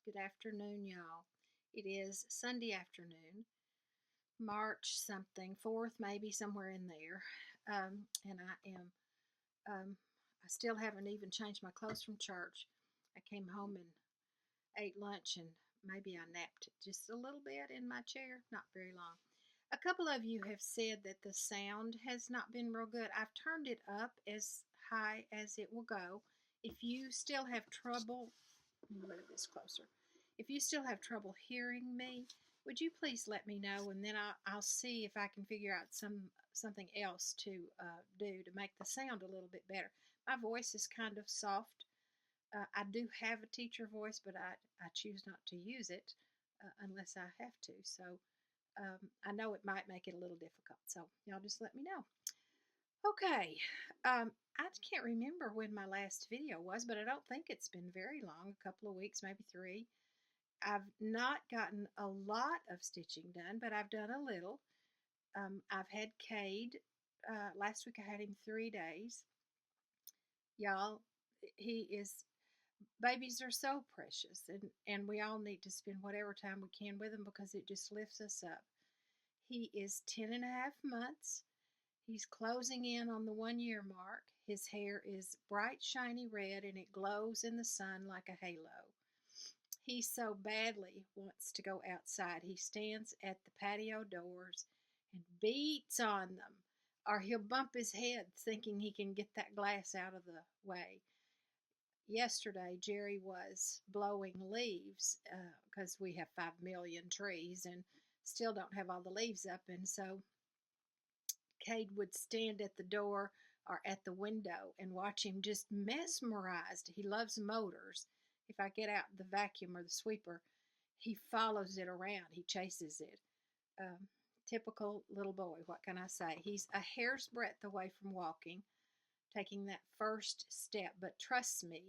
Good afternoon, y'all. It is Sunday afternoon, March something, 4th, maybe somewhere in there. And I still haven't even changed my clothes from church. I came home and ate lunch and maybe I napped just a little bit in my chair, not very long. A couple of you have said that the sound has not been real good. I've turned it up as high as it will go. If you still have trouble, let me move this closer. If you still have trouble hearing me, would you please let me know, and then I'll see if I can figure out something else to do to make the sound a little bit better. My voice is kind of soft. I do have a teacher voice, but I choose not to use it unless I have to. So I know it might make it a little difficult. So y'all just let me know. Okay. I can't remember when my last video was, but I don't think it's been very long, a couple of weeks, maybe 3. I've not gotten a lot of stitching done, but I've done a little. I've had Cade. Last week I had him 3 days. Y'all, he is, babies are so precious, and we all need to spend whatever time we can with them because it just lifts us up. He is 10 and a half months. He's closing in on the 1 year mark. His hair is bright, shiny red, and it glows in the sun like a halo. He so badly wants to go outside. He stands at the patio doors and beats on them, or he'll bump his head thinking he can get that glass out of the way. Yesterday, Jerry was blowing leaves because we have 5 million trees and still don't have all the leaves up, and so Cade would stand at the door or at the window and watch him just mesmerized. He loves motors. If I get out the vacuum or the sweeper, he follows it around. He chases it. Typical little boy, what can I say? He's a hair's breadth away from walking, taking that first step. But trust me,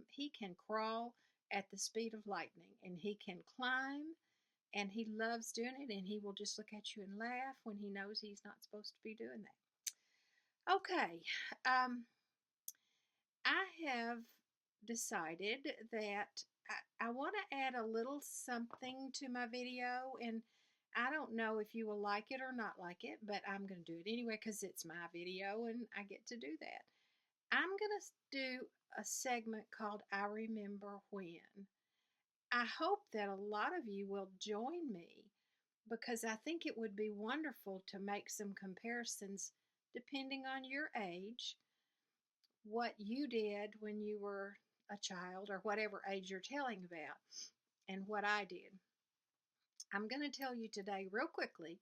he can crawl at the speed of lightning, and he can climb, and he loves doing it, and he will just look at you and laugh when he knows he's not supposed to be doing that. Okay, I have decided that I want to add a little something to my video, and I don't know if you will like it or not like it, but I'm going to do it anyway because it's my video and I get to do that. I'm going to do a segment called I Remember When. I hope that a lot of you will join me because I think it would be wonderful to make some comparisons depending on your age, what you did when you were a child or whatever age you're telling about, and what I did. I'm going to tell you today, real quickly,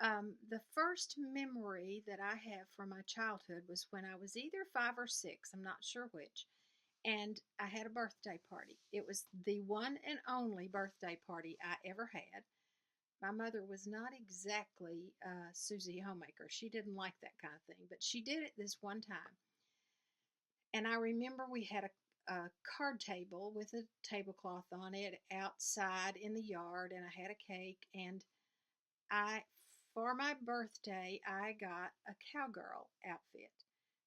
the first memory that I have from my childhood was when I was either 5 or 6, I'm not sure which, and I had a birthday party. It was the one and only birthday party I ever had. My mother was not exactly Susie Homemaker. She didn't like that kind of thing, but she did it this one time. And I remember we had a card table with a tablecloth on it outside in the yard, and I had a cake, and I, for my birthday, I got a cowgirl outfit.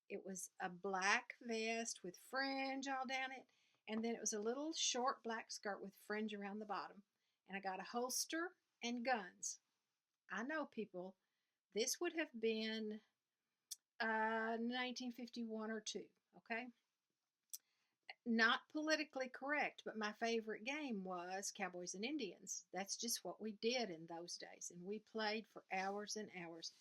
It was a black vest with fringe all down it, and then it was a little short black skirt with fringe around the bottom. And I got a holster and guns. I know, people, this would have been 1951 or 2, okay? Not politically correct, but my favorite game was Cowboys and Indians. That's just what we did in those days, and we played for hours and hours.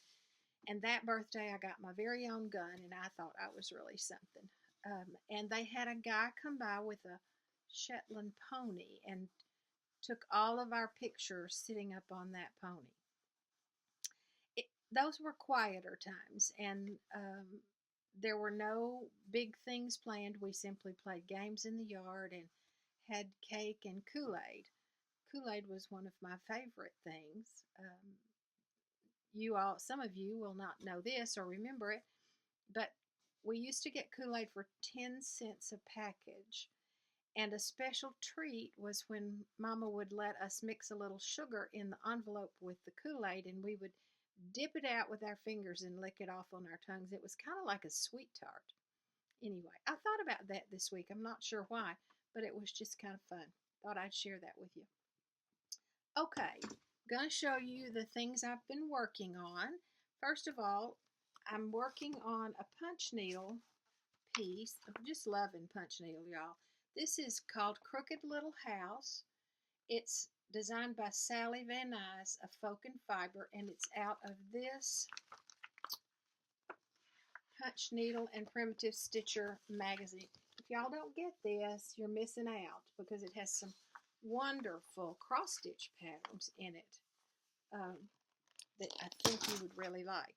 And that birthday, I got my very own gun, and I thought I was really something. And they had a guy come by with a Shetland pony and took all of our pictures sitting up on that pony. Those were quieter times, and there were no big things planned. We simply played games in the yard and had cake and Kool-Aid. Kool-Aid was one of my favorite things. Some of you will not know this or remember it, but we used to get Kool-Aid for 10 cents a package. And a special treat was when Mama would let us mix a little sugar in the envelope with the Kool-Aid, and we would dip it out with our fingers and lick it off on our tongues. It was kind of like a sweet tart. Anyway, I thought about that this week. I'm not sure why, but it was just kind of fun. thought I'd share that with you. Okay, gonna show you the things I've been working on. First of all, I'm working on a punch needle piece. I'm just loving punch needle, y'all. This is called Crooked Little House. It's designed by Sally Van Nuys of Folk and Fiber, and it's out of this Punch Needle and Primitive Stitcher magazine. If y'all don't get this, you're missing out because it has some wonderful cross-stitch patterns in it that I think you would really like.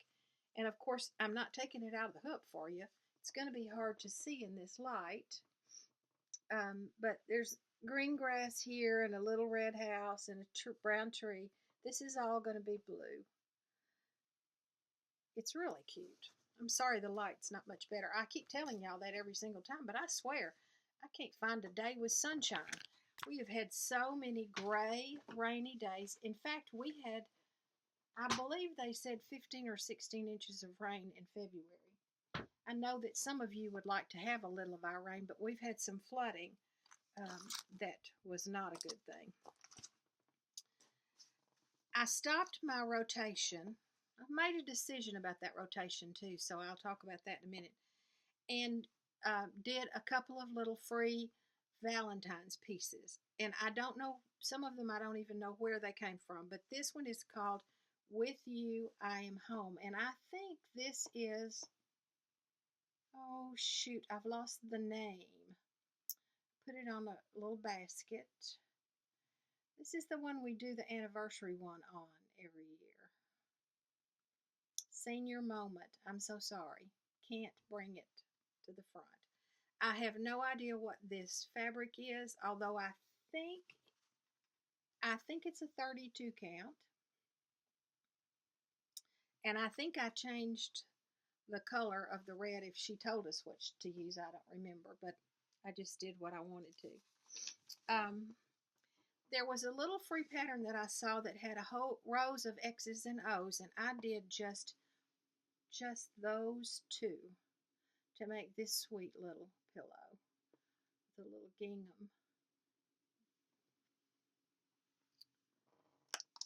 And of course, I'm not taking it out of the hook for you. It's going to be hard to see in this light. But there's green grass here and a little red house and a brown tree. This is all going to be blue. It's really cute. I'm sorry the light's not much better. I keep telling y'all that every single time, but I swear I can't find a day with sunshine. We have had so many gray, rainy days. In fact, we had, I believe they said 15 or 16 inches of rain in February. I know that some of you would like to have a little of our rain, but we've had some flooding that was not a good thing. I stopped my rotation. I've made a decision about that rotation too, so I'll talk about that in a minute. And did a couple of little free Valentine's pieces. And I don't know, some of them I don't even know where they came from, but this one is called With You I Am Home. And I think this is, oh shoot, I've lost the name. Put it on a little basket. This is the one we do the anniversary one on every year. Senior Moment. I'm so sorry. Can't bring it to the front. I have no idea what this fabric is, although I think it's a 32 count. And I think I changed the color of the red. If she told us what to use, I don't remember, but I just did what I wanted to. There was a little free pattern that I saw that had a whole rows of X's and O's, and I did just those two to make this sweet little pillow, the little gingham.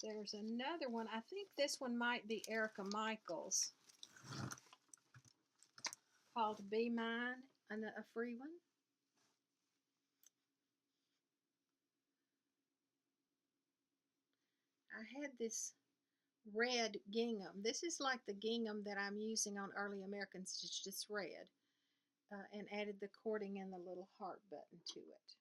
There's another one. I think this one might be Erica Michaels, called Be Mine, and a free one. I had this red gingham. This is like the gingham that I'm using on Early American Stitch, just red, and added the cording and the little heart button to it.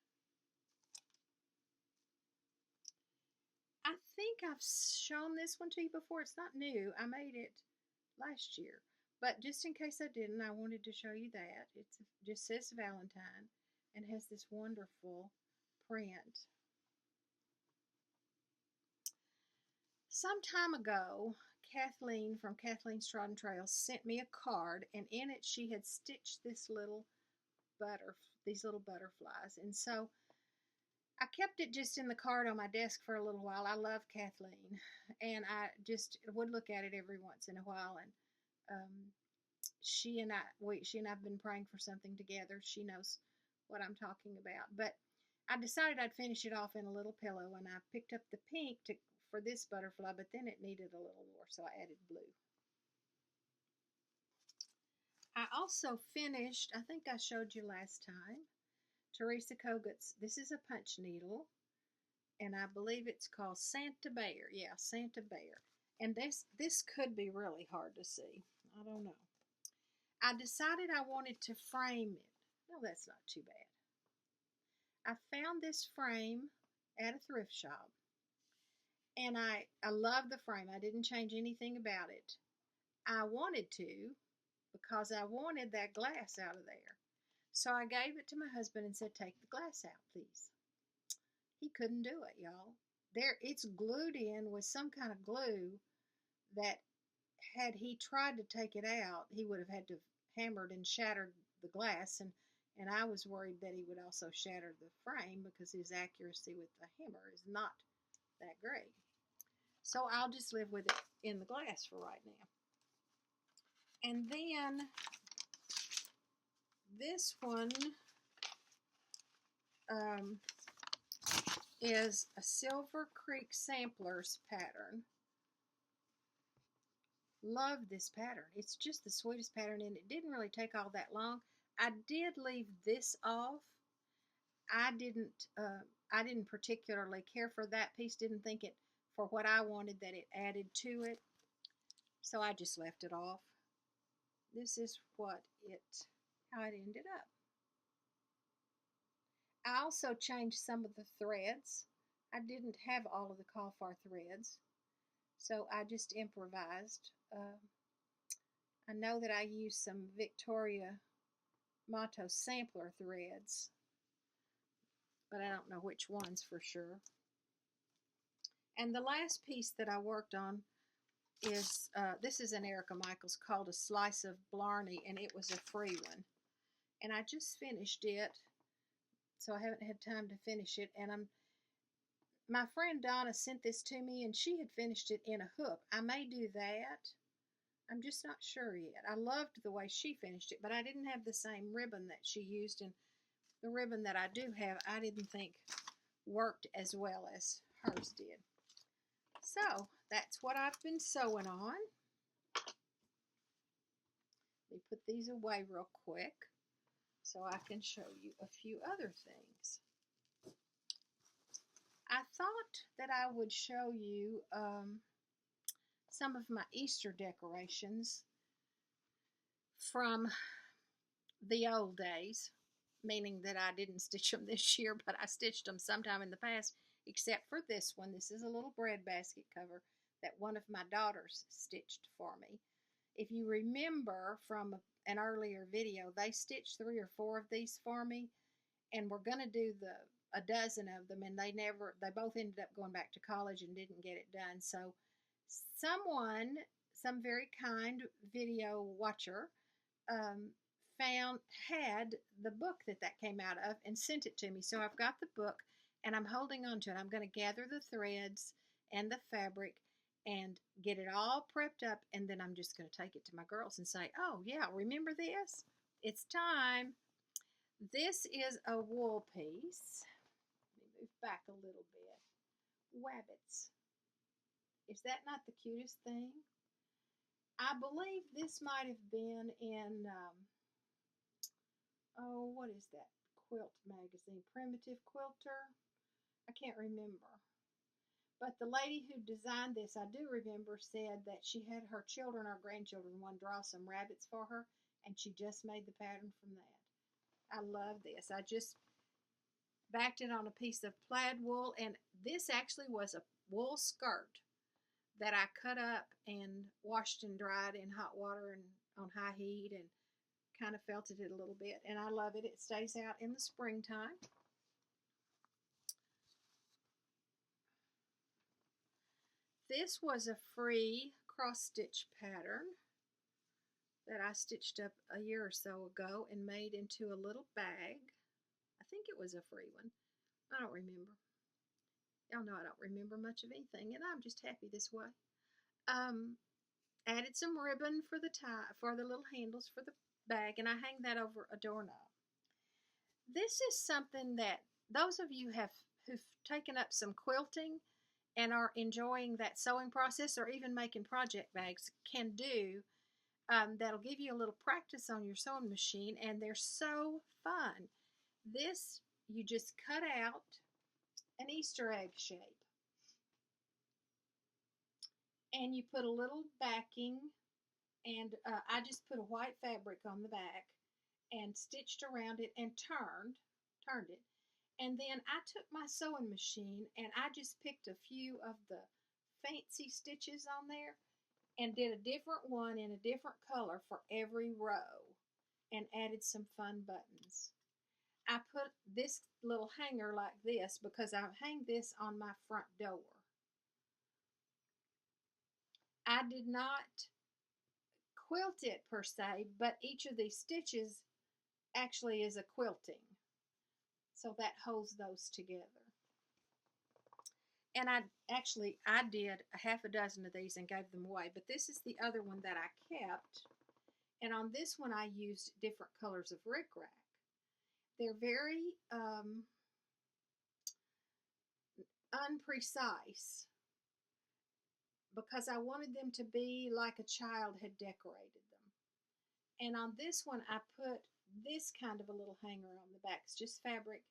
I think I've shown this one to you before. It's not new. I made it last year. But just in case I didn't, I wanted to show you that. It just says Valentine and has this wonderful print. Some time ago, Kathleen from Kathleen's Trodden Trails sent me a card, and in it she had stitched these little butterflies. And so I kept it just in the card on my desk for a little while. I love Kathleen, and I just would look at it every once in a while. And she and I've been praying for something together. She knows what I'm talking about. But I decided I'd finish it off in a little pillow, and I picked up the pink for this butterfly, but then it needed a little more, so I added blue. I also finished, I think I showed you last time, Teresa Kogut's, this is a punch needle, and I believe it's called Santa Bear. Yeah, Santa Bear. And this could be really hard to see. I don't know. I decided I wanted to frame it. No, that's not too bad. I found this frame at a thrift shop, and I love the frame. I didn't change anything about it. I wanted to because I wanted that glass out of there. So I gave it to my husband and said, take the glass out, please. He couldn't do it, y'all. It's glued in with some kind of glue that had he tried to take it out, he would have had to hammered and shattered the glass, and I was worried that he would also shatter the frame because his accuracy with the hammer is not that great. So I'll just live with it in the glass for right now. And then this one, is a Silver Creek Samplers pattern. Love this pattern. It's just the sweetest pattern, and it didn't really take all that long. I did leave this off. I didn't particularly care for that piece. Didn't think it for what I wanted that it added to it, so I just left it off. This is how it ended up. I also changed some of the threads. I didn't have all of the Call-For threads, so I just improvised. I know that I used some Victoria Motto sampler threads, but I don't know which ones for sure. And the last piece that I worked on is, this is an Erica Michaels called A Slice of Blarney, and it was a free one. And I just finished it, so I haven't had time to finish it. And my friend Donna sent this to me, and she had finished it in a hook. I may do that. I'm just not sure yet. I loved the way she finished it, but I didn't have the same ribbon that she used, and the ribbon that I do have, I didn't think worked as well as hers did. So that's what I've been sewing on. Let me put these away real quick so I can show you a few other things. I thought that I would show you some of my Easter decorations from the old days, meaning that I didn't stitch them this year, but I stitched them sometime in the past, except for this one. This is a little bread basket cover that one of my daughters stitched for me. If you remember from an earlier video, they stitched 3 or 4 of these for me, and we're going to do a dozen of them, and they both ended up going back to college and didn't get it done. So some very kind video watcher had the book that came out of and sent it to me. So I've got the book, and I'm holding on to it. I'm going to gather the threads and the fabric and get it all prepped up, and then I'm just going to take it to my girls and say, oh yeah, remember this? It's time. This is a wool piece. Let me move back a little bit. Wabbits. Is that not the cutest thing? I believe this might have been in, what is that quilt magazine? Primitive Quilter? I can't remember. But the lady who designed this, I do remember, said that she had her children or grandchildren one draw some rabbits for her, and she just made the pattern from that. I love this. I just backed it on a piece of plaid wool, and this actually was a wool skirt that I cut up and washed and dried in hot water and on high heat and kind of felted it a little bit, and I love it. It stays out in the springtime. This was a free cross-stitch pattern that I stitched up a year or so ago and made into a little bag. I think it was a free one. I don't remember. Y'all know I don't remember much of anything, and I'm just happy this way. Added some ribbon for the tie, for the little handles for the bag, and I hang that over a doorknob. This is something that those of you who've taken up some quilting and are enjoying that sewing process, or even making project bags, can do. That'll give you a little practice on your sewing machine, and they're so fun. This, you just cut out an Easter egg shape, and you put a little backing, and I just put a white fabric on the back and stitched around it and turned it. And then I took my sewing machine and I just picked a few of the fancy stitches on there and did a different one in a different color for every row and added some fun buttons. I put this little hanger like this because I hang this on my front door. I did not quilt it per se, but each of these stitches actually is a quilting. So that holds those together. And I did a half a dozen of these and gave them away, but this is the other one that I kept. And on this one I used different colors of rickrack. They're very unprecise because I wanted them to be like a child had decorated them. And on this one, I put this kind of a little hanger on the back. It's just fabric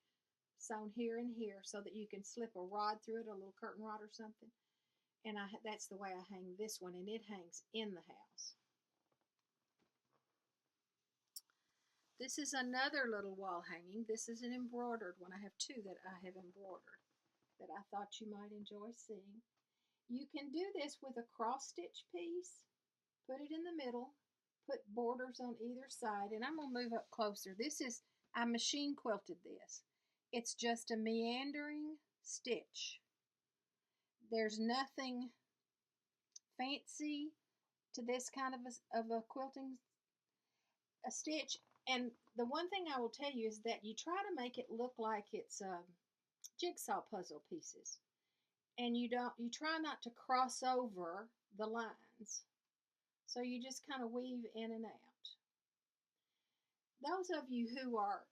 sewn here and here so that you can slip a rod through it, a little curtain rod or something. And that's the way I hang this one, and it hangs in the house. This is another little wall hanging. This is an embroidered one. I have two that I have embroidered that I thought you might enjoy seeing. You can do this with a cross stitch piece. Put it in the middle. Put borders on either side. And I'm going to move up closer. I machine quilted this. It's just a meandering stitch. There's nothing fancy to this kind of a quilting stitch. And the one thing I will tell you is that you try to make it look like it's jigsaw puzzle pieces. And you try not to cross over the lines. So you just kind of weave in and out. Those of you who are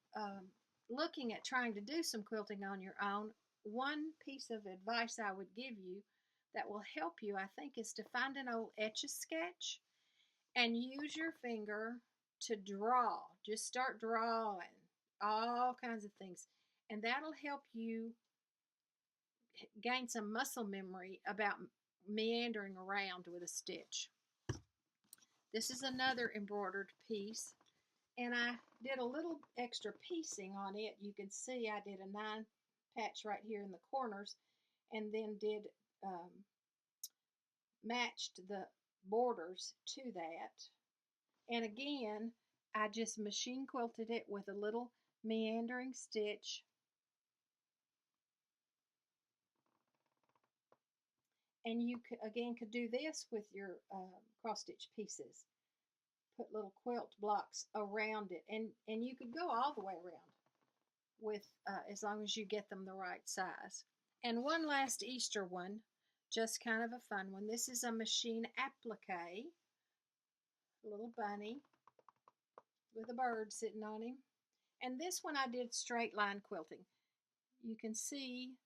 looking at trying to do some quilting on your own, one piece of advice I would give you that will help you, I think, is to find an old Etch-a-Sketch and use your finger to draw. Just start drawing all kinds of things. And that'll help you gain some muscle memory about meandering around with a stitch. This is another embroidered piece. And I did a little extra piecing on it. You can see I did a 9 patch right here in the corners, and then did matched the borders to that. And again, I just machine quilted it with a little meandering stitch. And you again could do this with your cross stitch pieces. Put little quilt blocks around it, and you could go all the way around with as long as you get them the right size. And one last Easter one, just kind of a fun one. This is a machine applique, a little bunny with a bird sitting on him. And this one I did straight line quilting. You can see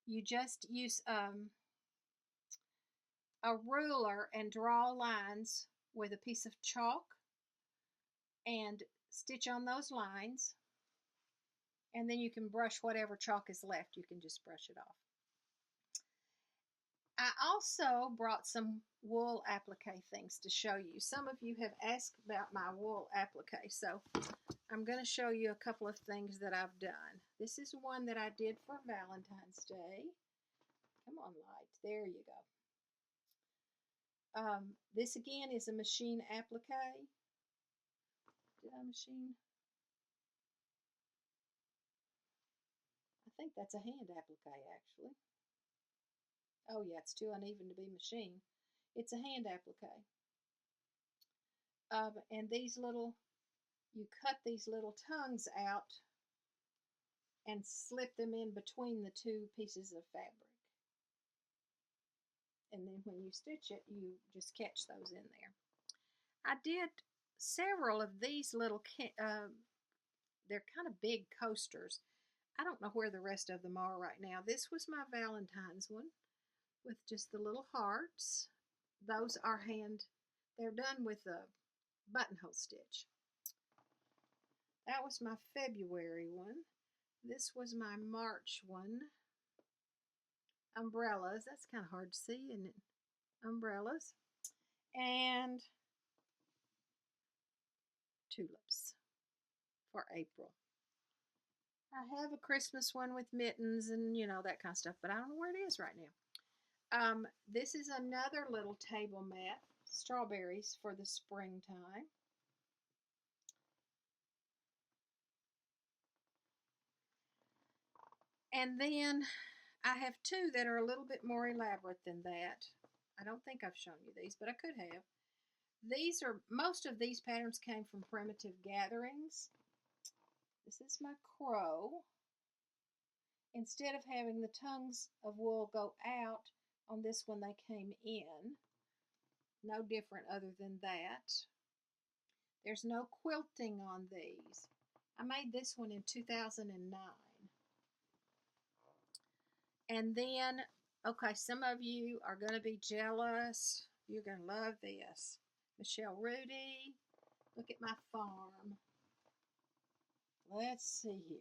you just use a ruler and draw lines with a piece of chalk and stitch on those lines, and then you can brush whatever chalk is left. You can just brush it off. I also brought some wool applique things to show you. Some of you have asked about my wool applique, so I'm going to show you a couple of things that I've done. This is one that I did for Valentine's Day. Come on, light. There you go. This again is a machine applique. Did I machine? I think that's a hand applique, actually. Oh yeah, it's too uneven to be machine. It's a hand applique. And these little, you cut these little tongues out and slip them in between the two pieces of fabric. And then when you stitch it, you just catch those in there. I did several of these little, they're kind of big coasters. I don't know where the rest of them are right now. This was my Valentine's one with just the little hearts. Those are they're done with a buttonhole stitch. That was my February one. This was my March one. Umbrellas. That's kind of hard to see, isn't it? Umbrellas. And tulips for April. I have a Christmas one with mittens and, you know, that kind of stuff, but I don't know where it is right now. This is another little table mat, strawberries for the springtime. And then I have two that are a little bit more elaborate than that. I don't think I've shown you these, but I could have. Most of these patterns came from Primitive Gatherings. This is my crow. Instead of having the tongues of wool go out, on this one they came in. No different other than that. There's no quilting on these. I made this one in 2009. And then, okay, some of you are going to be jealous. You're going to love this. Michelle Rudy, look at my farm. Let's see here.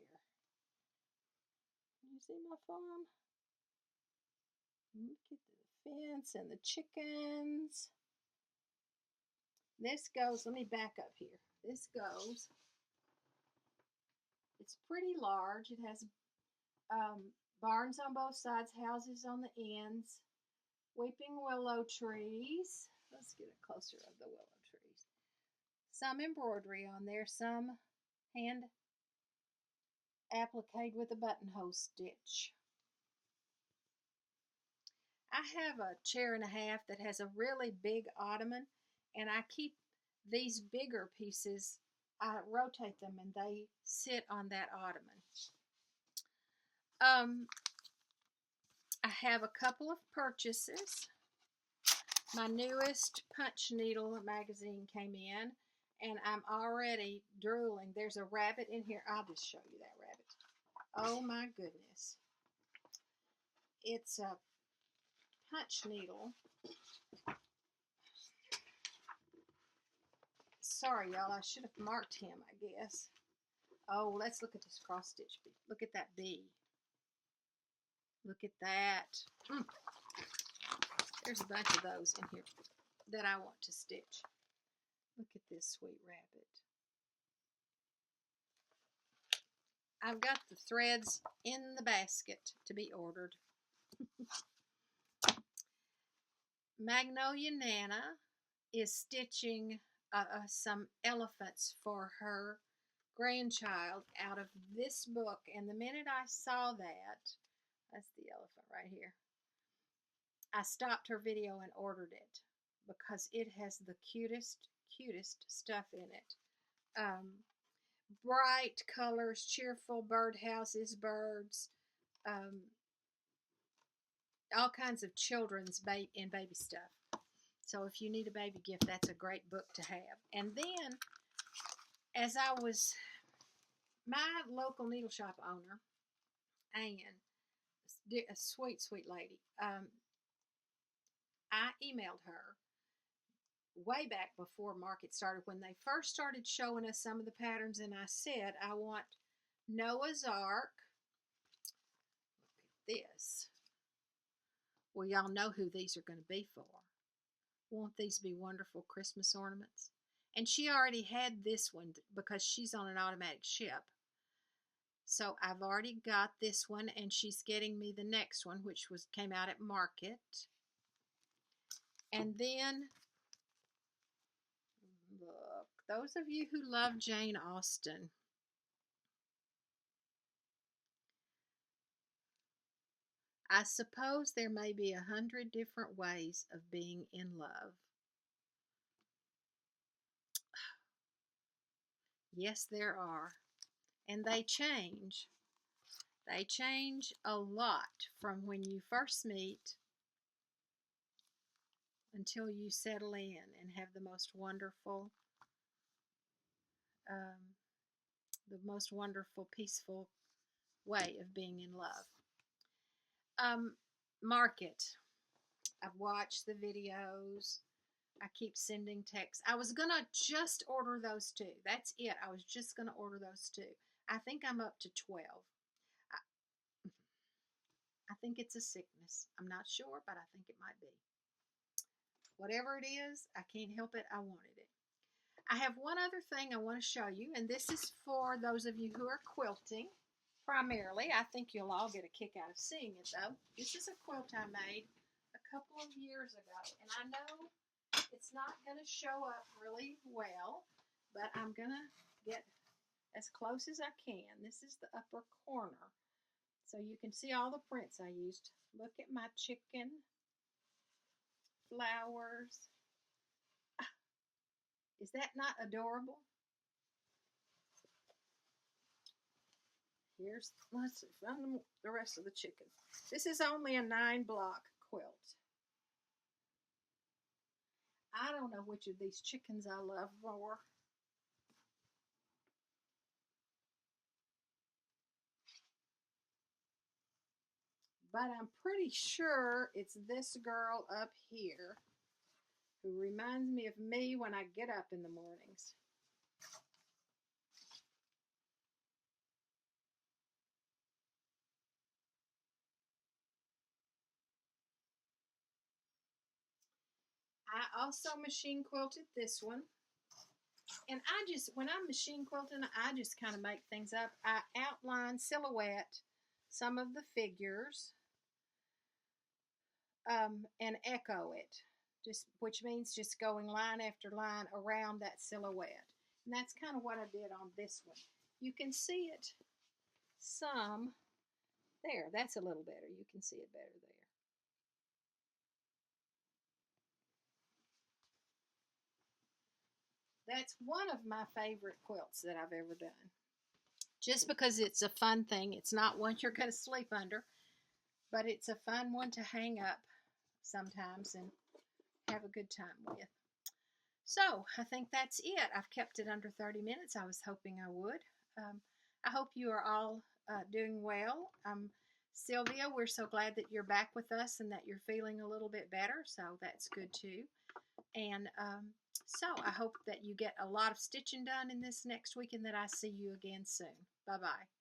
Can you see my farm? Look at the fence and the chickens. This goes, let me back up here. This goes, it's pretty large. It has barns on both sides, houses on the ends, weeping willow trees. Let's get a closer of the willow trees. Some embroidery on there, some hand appliqued with a buttonhole stitch. I have a chair and a half that has a really big ottoman, and I keep these bigger pieces, I rotate them and they sit on that ottoman. I have a couple of purchases. My newest Punch Needle magazine came in, and I'm already drooling. There's a rabbit in here. I'll just show you that rabbit. Oh my goodness. It's a Punch Needle. Sorry, y'all. I should have marked him, I guess. Oh, let's look at this cross stitch bee. Look at that bee. Look at that. There's a bunch of those in here that I want to stitch. Look at this sweet rabbit. I've got the threads in the basket to be ordered. Magnolia Nana is stitching some elephants for her grandchild out of this book, and the minute I saw that, that's the elephant right here, I stopped her video and ordered it because it has the cutest stuff in it. Bright colors, cheerful birdhouses, birds, all kinds of children's and baby stuff. So if you need a baby gift, that's a great book to have. And then, as I was, my local needle shop owner, Ann, a sweet lady, I emailed her way back before market started, when they first started showing us some of the patterns, and I said, I want Noah's Ark. Look at this. Well, y'all know who these are going to be for. Won't these be wonderful Christmas ornaments? And she already had this one because she's on an automatic ship. So I've already got this one, and she's getting me the next one, which came out at market. And then, look, those of you who love Jane Austen, I suppose there may be 100 different ways of being in love. Yes, there are. And they change. They change a lot from when you first meet until you settle in and have the most wonderful, peaceful way of being in love. Market. I've watched the videos. I keep sending texts. I was going to just order those two. That's it. I was just going to order those two. I think I'm up to 12. I think it's a sickness. I'm not sure, but I think it might be. Whatever it is, I can't help it. I wanted it. I have one other thing I want to show you, and this is for those of you who are quilting. Primarily, I think you'll all get a kick out of seeing it, though. This is a quilt I made a couple of years ago, and I know it's not going to show up really well, but I'm going to get as close as I can. This is the upper corner, so you can see all the prints I used. Look at my chicken, flowers. Is that not adorable? Let's find the rest of the chickens. This is only a 9-block quilt. I don't know which of these chickens I love more. but I'm pretty sure it's this girl up here who reminds me of me when I get up in the mornings. I also machine quilted this one. And when I'm machine quilting, I just kind of make things up. I outline, silhouette some of the figures, and echo it, which means just going line after line around that silhouette. And that's kind of what I did on this one. You can see it some there. That's a little better. You can see it better there. That's one of my favorite quilts that I've ever done. Just because it's a fun thing. It's not one you're going to sleep under, but it's a fun one to hang up sometimes and have a good time with. So I think that's it. I've kept it under 30 minutes. I was hoping I would. I hope you are all doing well. Sylvia, we're so glad that you're back with us and that you're feeling a little bit better. So that's good too. And so I hope that you get a lot of stitching done in this next week and that I see you again soon. Bye-bye.